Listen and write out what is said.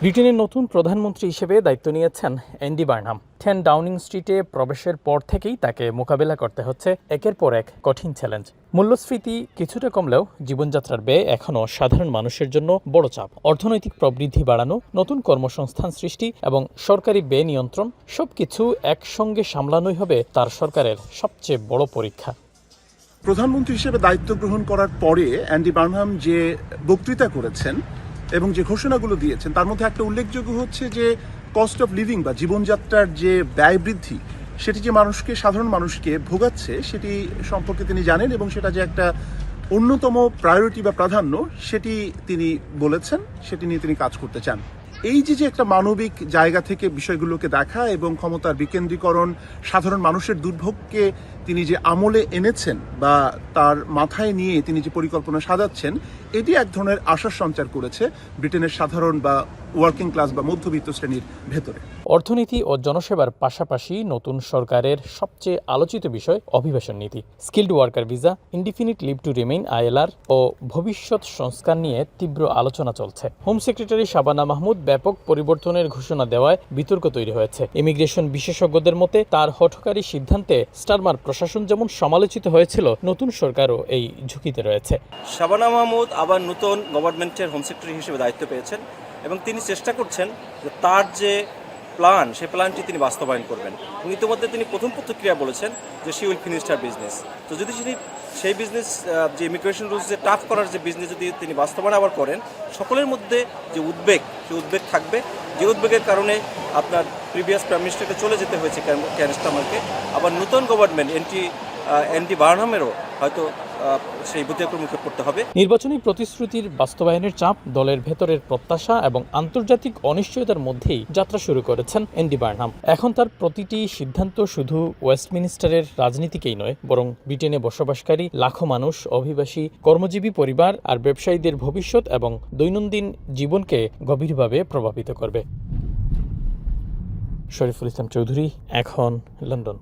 ব্রিটেনের নতুন প্রধানমন্ত্রী হিসেবে দায়িত্ব নিয়েছেন অ্যান্ডি বার্নহাম। 10 ডাউনিং স্ট্রিটে প্রবেশের পর থেকেই তাকে মোকাবেলা করতে হচ্ছে একের পর এক কঠিন চ্যালেঞ্জ। মূল্যস্ফীতি কিছুটা কমলেও জীবনযাত্রার ব্যয় এখনও সাধারণ মানুষের জন্য বড় চাপ। অর্থনৈতিক প্রবৃদ্ধি বাড়ানো, নতুন কর্মসংস্থান সৃষ্টি এবং সরকারি ব্যয় নিয়ন্ত্রণ সবকিছু একসঙ্গে সামলানোই হবে তার সরকারের সবচেয়ে বড় পরীক্ষা। প্রধানমন্ত্রী হিসেবে দায়িত্ব গ্রহণ করার পরে অ্যান্ডি বার্নহাম যে বক্তৃতা করেছেন এবং যে ঘোষণাগুলো দিয়েছেন তার মধ্যে একটা উল্লেখযোগ্য হচ্ছে যে কস্ট অফ লিভিং বা জীবনযাত্রার যে ব্যয় বৃদ্ধি সেটি যে সাধারণ মানুষকে ভোগাচ্ছে সেটি সম্পর্কে তিনি জানেন এবং সেটা যে একটা অন্যতম প্রায়োরিটি বা প্রাধান্য সেটি তিনি বলেছেন, সেটি নিয়ে তিনি কাজ করতে চান। এই যে একটা মানবিক জায়গা থেকে বিষয়গুলোকে দেখা এবং ক্ষমতার বিকেন্দ্রীকরণ, সাধারণ মানুষের দুর্ভোগকে তিনি যে আমলে এনেছেন বা তার মাথায় নিয়ে তিনি যে পরিকল্পনা সাজাচ্ছেন, এটি এক ধরনের আশার সঞ্চার করেছে ব্রিটেনের সাধারণ বা ওয়ার্কিং ক্লাস বা মধ্যবিত্ত শ্রেণীর ভেতরে। অর্থনীতি ও জনসেবার পাশাপাশি নতুন সরকারের সবচেয়ে আলোচিত বিষয় অভিবাসন নীতি। Skilled worker visa, indefinite leave to remain ILR ও ভবিষ্যৎ সংস্কার নিয়ে তীব্র আলোচনা চলছে। হোম সেক্রেটারি শাবানা মাহমুদ ব্যাপক পরিবর্তনের ঘোষণা দেওয়ায় বিতর্ক তৈরি হয়েছে। ইমিগ্রেশন বিশেষজ্ঞদের মতে তার হঠকারী সিদ্ধান্তে স্টারমার প্রশাসন যেমন সমালোচিত হয়েছিল, নতুন সরকারও এই ঝুঁকিতে রয়েছে। শাবানা মাহমুদ আবার নতুন গভর্নমেন্টের হোম সেক্রেটারি হিসেবে দায়িত্ব পেয়েছেন এবং তিনি চেষ্টা করছেন যে তার যে প্ল্যান, সেই প্ল্যানটি তিনি বাস্তবায়ন করবেন। এবং ইতিমধ্যে তিনি প্রথম প্রতিক্রিয়া বলেছেন যে she will finish her business. তো যদি তিনি সেই বিজনেস, যে ইমিগ্রেশন রুলস যে টাফ করার যে বিজনেস যদি তিনি বাস্তবায়ন আবার করেন, সকলের মধ্যে যে উদ্বেগ, সেই উদ্বেগ থাকবে। যে উদ্বেগের কারণে আপনার প্রিভিয়াস প্রাইম মিনিস্টারকে চলে যেতে হয়েছে কেয়ার স্টারমারকে, আবার নতুন গভর্নমেন্ট অ্যান্ডি বার্নহামেরও হয়তো সেই বিতর্কের মুখে পড়তে হবে। নির্বাচনী প্রতিশ্রুতির বাস্তবায়নের চাপ, দলের ভেতরের প্রত্যাশা এবং আন্তর্জাতিক অনিশ্চয়তার মধ্যেই যাত্রা শুরু করেছেন অ্যান্ডি বার্নহাম। এখন তার প্রতিটি সিদ্ধান্ত শুধু ওয়েস্টমিনিস্টারের রাজনীতিকেই নয়, বরং ব্রিটেনে বসবাসকারী লাখো মানুষ, অভিবাসী, কর্মজীবী পরিবার আর ব্যবসায়ীদের ভবিষ্যৎ এবং দৈনন্দিন জীবনকে গভীরভাবে প্রভাবিত করবে। শরীফুল ইসলাম চৌধুরী, এখন লন্ডন।